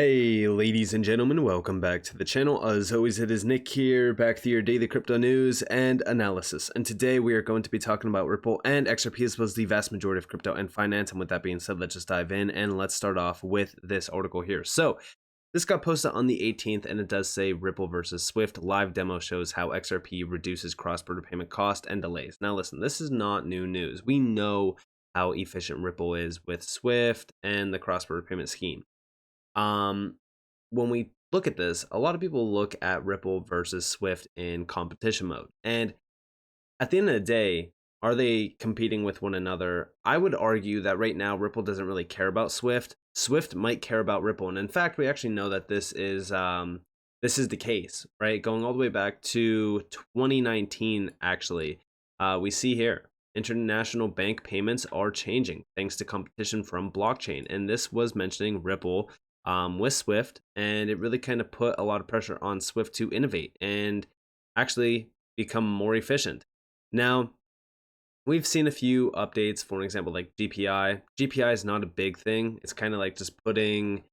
Hey ladies and gentlemen, welcome back to the channel. As always, it is Nick here, back with your daily crypto news and analysis. And today we are going to be talking about Ripple and XRP, as well as the vast majority of crypto and finance. And with that being said, let's just dive in and let's start off with this article here. So this got posted on the 18th, and it does say Ripple versus Swift. Live demo shows how XRP reduces cross-border payment cost and delays. Now listen, this is not new news. We know how efficient Ripple is with Swift and the cross-border payment scheme. Um, when we look at this, a lot of people look at Ripple versus Swift in competition mode. And at the end of the day, are they competing with one another? I would argue that right now Ripple doesn't really care about Swift. Swift might care about Ripple, and in fact, we actually know that this is the case, right? Going all the way back to 2019, actually, we see here international bank payments are changing thanks to competition from blockchain, and this was mentioning Ripple with Swift, and it really kind of put a lot of pressure on Swift to innovate and actually become more efficient. Now, we've seen a few updates, for an example, like GPI. GPI is not a big thing. It's kind of like just putting,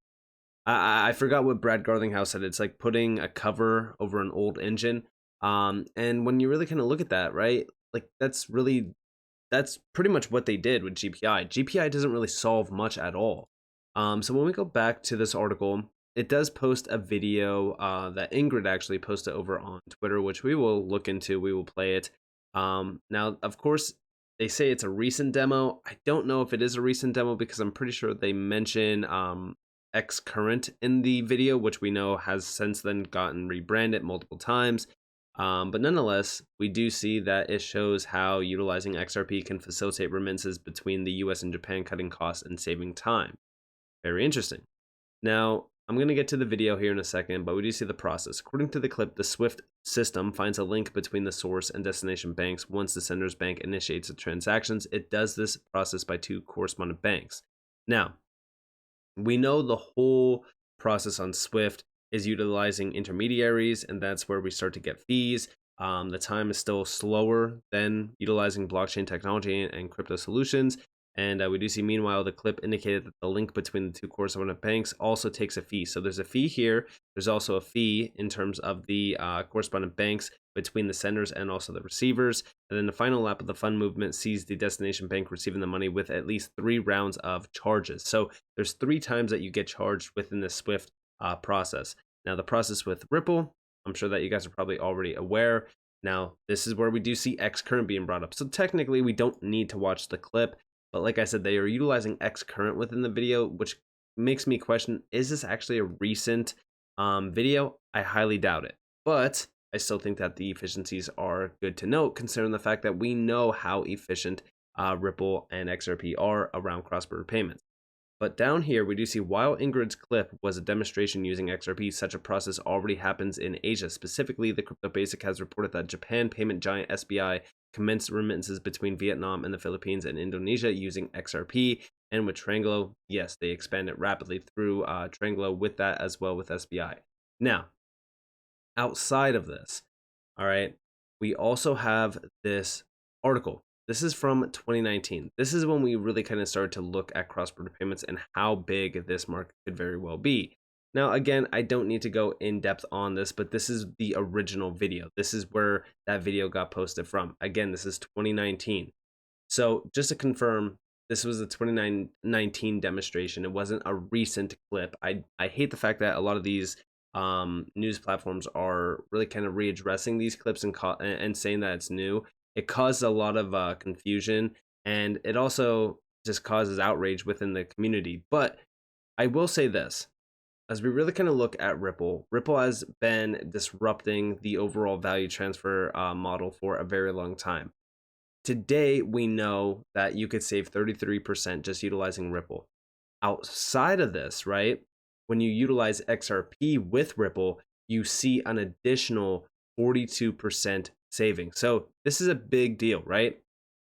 I forgot what Brad Garlinghouse said. It's like putting a cover over an old engine. And when you really kind of look at that, right, like that's pretty much what they did with GPI. GPI doesn't really solve much at all. So when we go back to this article, it does post a video that Ingrid actually posted over on Twitter, which we will look into. We will play it. Now, of course, they say it's a recent demo. I don't know if it is a recent demo because I'm pretty sure they mention X Current in the video, which we know has since then gotten rebranded multiple times. But nonetheless, we do see that it shows how utilizing XRP can facilitate remittances between the US and Japan, cutting costs and saving time. Very interesting. Now, I'm going to get to the video here in a second, but we do see the process. According to the clip, the Swift system finds a link between the source and destination banks. Once the sender's bank initiates the transactions, it does this process by two correspondent banks. Now, we know the whole process on Swift is utilizing intermediaries, and that's where we start to get fees. The time is still slower than utilizing blockchain technology and crypto solutions. And we do see, meanwhile, the clip indicated that the link between the two correspondent banks also takes a fee. So there's a fee here. There's also a fee in terms of the correspondent banks between the senders and also the receivers. And then the final lap of the fund movement sees the destination bank receiving the money with at least 3 rounds of charges. So there's 3 times that you get charged within the Swift process. Now, the process with Ripple, I'm sure that you guys are probably already aware. Now, this is where we do see X Current being brought up. So technically, we don't need to watch the clip. But like I said, they are utilizing X Current within the video, which makes me question, is this actually a recent video? I highly doubt it. But I still think that the efficiencies are good to note, considering the fact that we know how efficient Ripple and XRP are around cross-border payments. But down here, we do see while Ingrid's clip was a demonstration using XRP, such a process already happens in Asia. Specifically, the Crypto Basic has reported that Japan payment giant SBI commenced remittances between Vietnam and the Philippines and Indonesia using XRP. And with Tranglo, yes, they expanded rapidly through Tranglo with that as well with SBI. Now, outside of this, all right, we also have this article. This is from 2019. This is when we really kind of started to look at cross-border payments and how big this market could very well be. Now, again, I don't need to go in depth on this, but this is the original video. This is where that video got posted from. Again, this is 2019. So just to confirm, this was a 2019 demonstration. It wasn't a recent clip. I hate the fact that a lot of these news platforms are really kind of readdressing these clips and saying that it's new. It caused a lot of confusion, and it also just causes outrage within the community. But I will say this, as we really kind of look at Ripple, Ripple has been disrupting the overall value transfer model for a very long time. Today, we know that you could save 33% just utilizing Ripple. Outside of this, right, when you utilize XRP with Ripple, you see an additional 42% saving. So this is a big deal, right?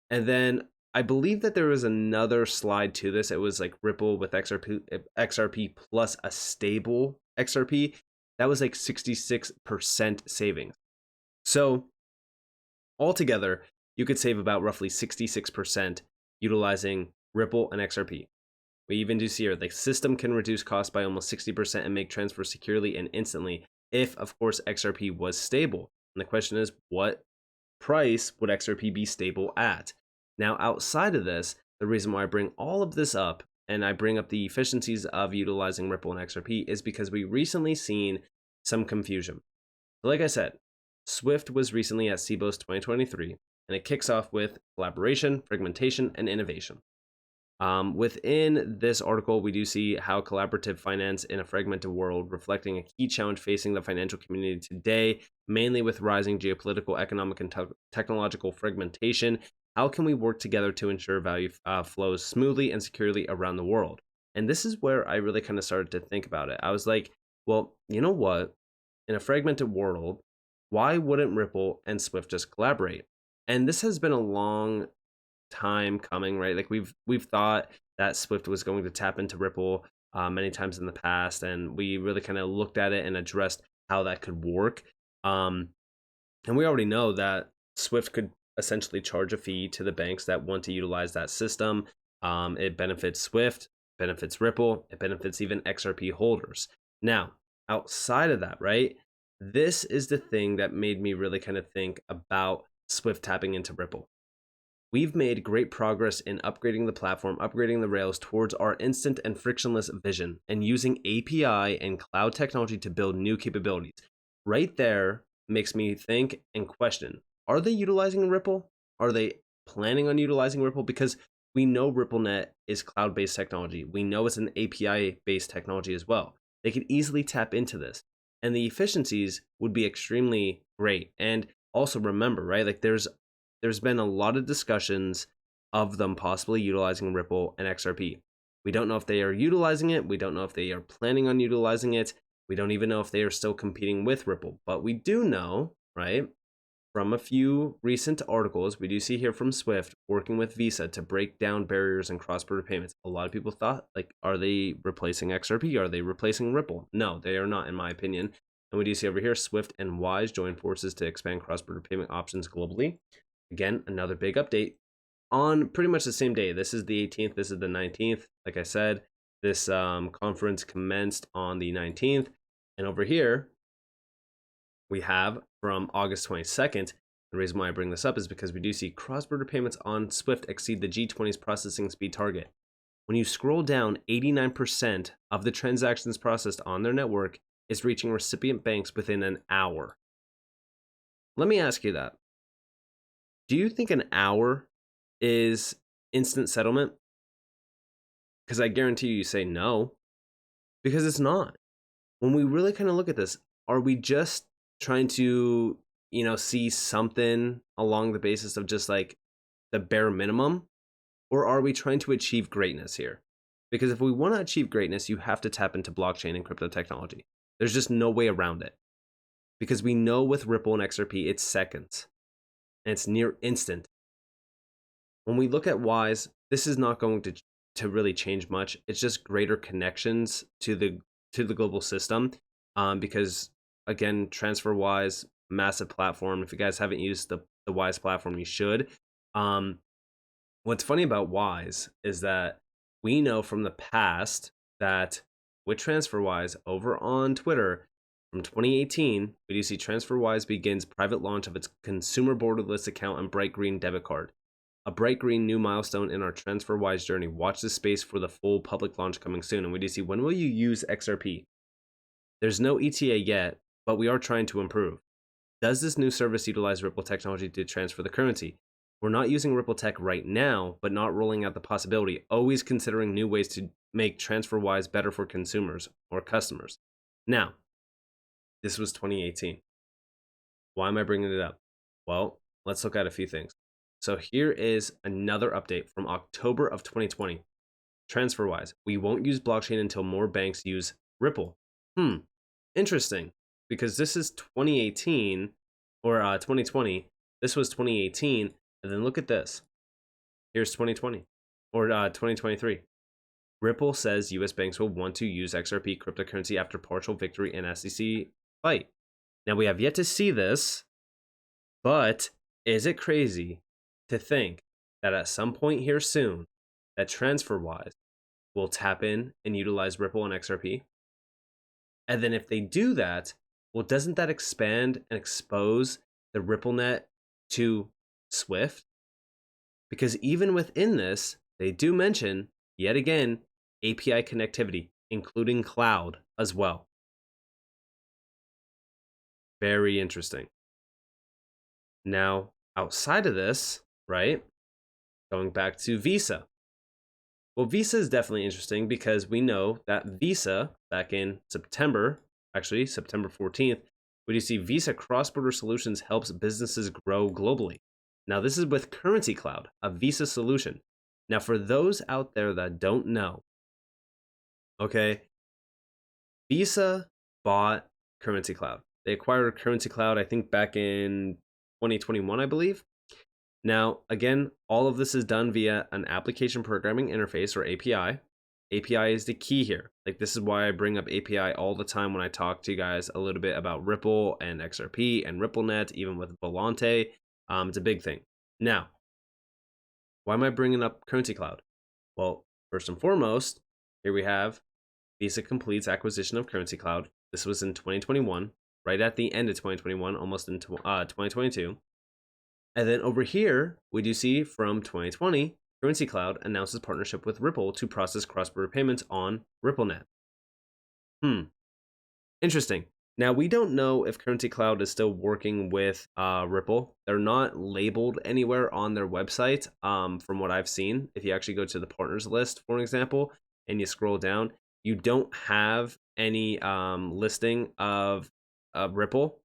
And then I believe that there was another slide to this. It was like Ripple with XRP plus a stable XRP. That was like 66% savings. So altogether, you could save about roughly 66% utilizing Ripple and XRP. We even do see here the system can reduce costs by almost 60% and make transfers securely and instantly if, of course, XRP was stable. And the question is, what price would XRP be stable at? Now, outside of this, the reason why I bring all of this up and I bring up the efficiencies of utilizing Ripple and XRP is because we recently seen some confusion. So like I said, Swift was recently at CBOS 2023, and it kicks off with collaboration, fragmentation, and innovation. Within this article, we do see how collaborative finance in a fragmented world, reflecting a key challenge facing the financial community today, mainly with rising geopolitical, economic, and technological fragmentation. How can we work together to ensure value flows smoothly and securely around the world? And this is where I really kind of started to think about it. I was like, well, you know what? In a fragmented world, why wouldn't Ripple and Swift just collaborate? And this has been a long time coming, right? Like we've thought that Swift was going to tap into Ripple many times in the past, and we really kind of looked at it and addressed how that could work. And we already know that Swift could essentially charge a fee to the banks that want to utilize that system. It benefits Swift, benefits Ripple, it benefits even XRP holders. Now, outside of that, right? This is the thing that made me really kind of think about Swift tapping into Ripple. We've made great progress in upgrading the platform, upgrading the rails towards our instant and frictionless vision, and using API and cloud technology to build new capabilities. Right there makes me think and question, are they utilizing Ripple? Are they planning on utilizing Ripple? Because we know RippleNet is cloud-based technology. We know it's an API-based technology as well. They could easily tap into this, and the efficiencies would be extremely great. And also remember, right, like there's been a lot of discussions of them possibly utilizing Ripple and XRP. We don't know if they are utilizing it. We don't know if they are planning on utilizing it. We don't even know if they are still competing with Ripple. But we do know, right, from a few recent articles, we do see here from Swift working with Visa to break down barriers in cross-border payments. A lot of people thought, like, are they replacing XRP? Are they replacing Ripple? No, they are not, in my opinion. And we do see over here, Swift and Wise join forces to expand cross-border payment options globally. Again, another big update on pretty much the same day. This is the 18th. This is the 19th. Like I said, this conference commenced on the 19th. And over here, we have from August 22nd. The reason why I bring this up is because we do see cross-border payments on Swift exceed the G20's processing speed target. When you scroll down, 89% of the transactions processed on their network is reaching recipient banks within an hour. Let me ask you that. Do you think an hour is instant settlement? Because I guarantee you say no, because it's not. When we really kind of look at this, are we just trying to, see something along the basis of just like the bare minimum? Or are we trying to achieve greatness here? Because if we want to achieve greatness, you have to tap into blockchain and crypto technology. There's just no way around it. Because we know with Ripple and XRP, it's seconds. And it's near instant. When we look at Wise, this is not going to really change much. It's just greater connections to the global system. Because again, Transferwise, massive platform. If you guys haven't used the Wise platform, you should. What's funny about Wise is that we know from the past that with Transferwise over on Twitter, from 2018, we do see Transferwise begins private launch of its consumer borderless account and bright green debit card. A bright green new milestone in our Transferwise journey. Watch this space for the full public launch coming soon. And we do see, when will you use XRP? There's no ETA yet, but we are trying to improve. Does this new service utilize Ripple technology to transfer the currency? We're not using Ripple tech right now, but not ruling out the possibility. Always considering new ways to make Transferwise better for consumers or customers. Now, this was 2018. Why am I bringing it up? Well, let's look at a few things. So here is another update from October of 2020. Transferwise, we won't use blockchain until more banks use Ripple. Interesting, because this is 2018 or 2020. This was 2018, and then look at this. Here's 2020 or 2023. Ripple says U.S. banks will want to use XRP cryptocurrency after partial victory in SEC fight. Now, we have yet to see this, but is it crazy to think that at some point here soon, that Transferwise will tap in and utilize Ripple and XRP? And then if they do that, well, doesn't that expand and expose the RippleNet to Swift? Because even within this, they do mention, yet again, API connectivity, including cloud as well. Very interesting. Now, outside of this, right, going back to Visa. Well, Visa is definitely interesting because we know that Visa, back in September 14th, we do see Visa cross-border solutions helps businesses grow globally. Now, this is with Currency Cloud, a Visa solution. Now, for those out there that don't know, okay, Visa bought Currency Cloud. They acquired Currency Cloud, I think, back in 2021, I believe. Now, again, all of this is done via an application programming interface, or API. API is the key here. Like, this is why I bring up API all the time when I talk to you guys a little bit about Ripple and XRP and RippleNet, even with Volante. It's a big thing. Now, why am I bringing up Currency Cloud? Well, first and foremost, here we have Visa completes acquisition of Currency Cloud. This was in 2021, right at the end of 2021, almost in 2022. And then over here, we do see from 2020, Currency Cloud announces partnership with Ripple to process cross-border payments on RippleNet. Interesting. Now, we don't know if Currency Cloud is still working with Ripple. They're not labeled anywhere on their website, from what I've seen. If you actually go to the partners list, for example, and you scroll down, you don't have any listing of Ripple,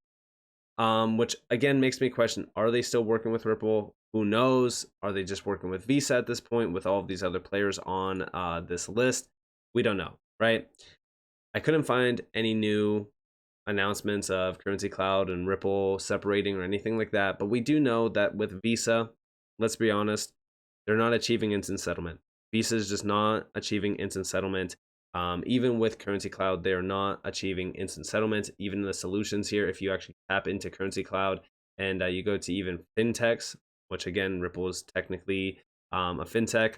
which again makes me question, are they still working with Ripple? Who knows? Are they just working with Visa at this point with all of these other players on this list? We don't know, right? I couldn't find any new announcements of Currency Cloud and Ripple separating or anything like that, but we do know that with Visa, let's be honest, they're not achieving instant settlement. Visa is just not achieving instant settlement. Even with Currency Cloud, they're not achieving instant settlement. Even the solutions here, if you actually tap into Currency Cloud and you go to even fintechs, which again, Ripple is technically a fintech,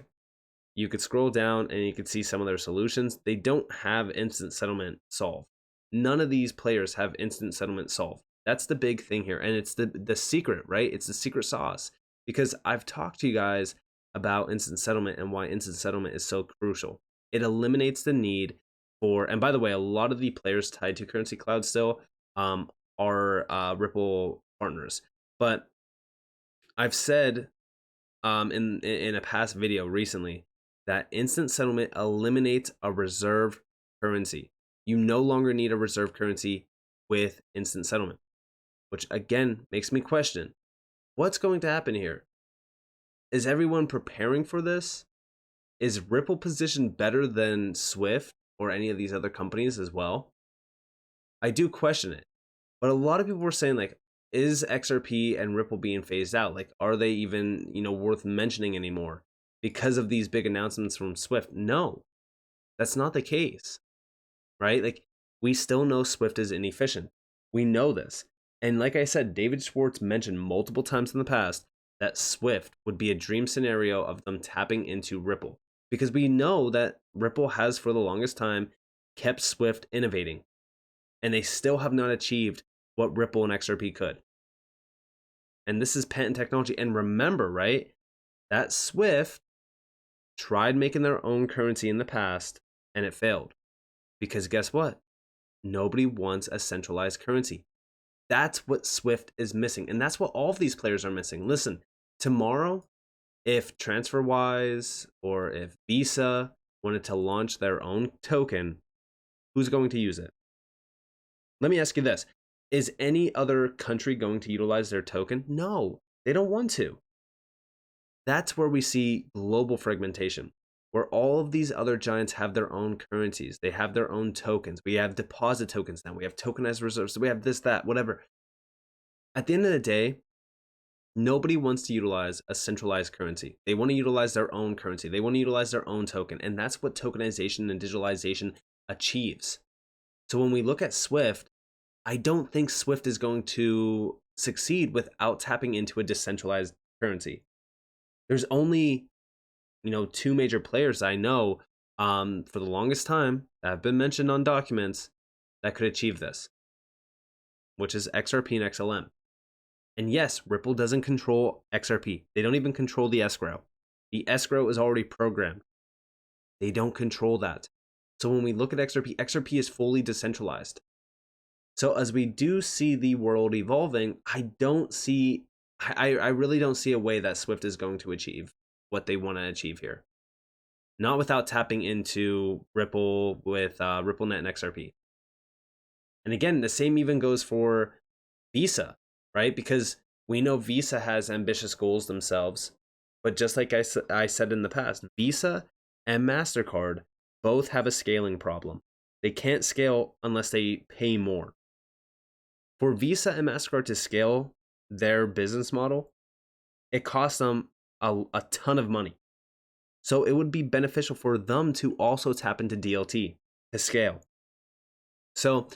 you could scroll down and you could see some of their solutions. They don't have instant settlement solved. None of these players have instant settlement solved. That's the big thing here. And it's the secret, right? It's the secret sauce. Because I've talked to you guys about instant settlement and why instant settlement is so crucial. It eliminates the need for, and by the way, a lot of the players tied to Currency Cloud still are Ripple partners. But I've said in a past video recently that instant settlement eliminates a reserve currency. You no longer need a reserve currency with instant settlement, which again makes me question, what's going to happen here? Is everyone preparing for this? Is Ripple positioned better than Swift or any of these other companies as well? I do question it. But a lot of people were saying, like, is XRP and Ripple being phased out? Like, are they even, worth mentioning anymore because of these big announcements from Swift? No, that's not the case, right? Like, we still know Swift is inefficient. We know this. And like I said, David Schwartz mentioned multiple times in the past that Swift would be a dream scenario of them tapping into Ripple, because we know that Ripple has for the longest time kept Swift innovating, and they still have not achieved what Ripple and XRP could. And this is patent technology. And remember, right, that Swift tried making their own currency in the past and it failed. Because guess what? Nobody wants a centralized currency. That's what Swift is missing. And that's what all of these players are missing. Listen, tomorrow, if Transferwise or if Visa wanted to launch their own token, who's going to use it? Let me ask you this. Is any other country going to utilize their token? No, they don't want to. That's where we see global fragmentation, where all of these other giants have their own currencies. They have their own tokens. We have deposit tokens now. We have tokenized reserves. So we have this, that, whatever. At the end of the day, nobody wants to utilize a centralized currency. They want to utilize their own currency. They want to utilize their own token. And that's what tokenization and digitalization achieves. So when we look at Swift, I don't think Swift is going to succeed without tapping into a decentralized currency. There's only, two major players I know for the longest time that have been mentioned on documents that could achieve this, which is XRP and XLM. And yes, Ripple doesn't control XRP. They don't even control the escrow. The escrow is already programmed. They don't control that. So when we look at XRP, XRP is fully decentralized. So as we do see the world evolving, I really don't see a way that Swift is going to achieve what they want to achieve here. Not without tapping into Ripple with RippleNet and XRP. And again, the same even goes for Visa, right? Because we know Visa has ambitious goals themselves. But just like I said in the past, Visa and MasterCard both have a scaling problem. They can't scale unless they pay more. For Visa and MasterCard to scale their business model, it costs them a ton of money. So it would be beneficial for them to also tap into DLT to scale. So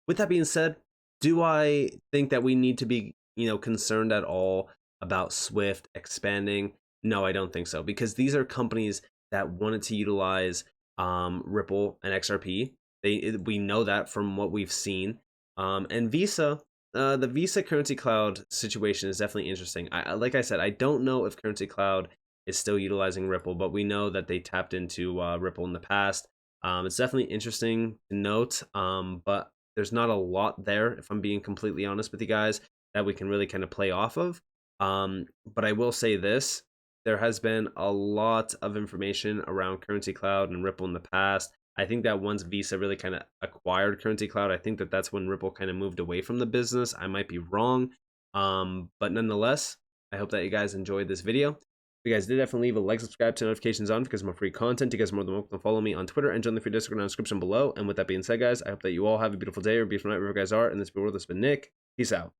with that being said, do I think that we need to be, concerned at all about Swift expanding? No, I don't think so, because these are companies that wanted to utilize Ripple and XRP. We know that from what we've seen. And Visa, the Visa Currency Cloud situation is definitely interesting. Like I said, I don't know if Currency Cloud is still utilizing Ripple, but we know that they tapped into Ripple in the past. It's definitely interesting to note, but there's not a lot there, if I'm being completely honest with you guys, that we can really kind of play off of. But I will say this, there has been a lot of information around Currency Cloud and Ripple in the past. I think that once Visa really kind of acquired Currency Cloud, I think that that's when Ripple kind of moved away from the business. I might be wrong. But nonetheless, I hope that you guys enjoyed this video. If you guys did, definitely leave a like, subscribe, turn notifications on because more free content. You guys are more than welcome to follow me on Twitter and join the free Discord in the description below. And with that being said, guys, I hope that you all have a beautiful day or beautiful night wherever you guys are. And this has been Nick. Peace out.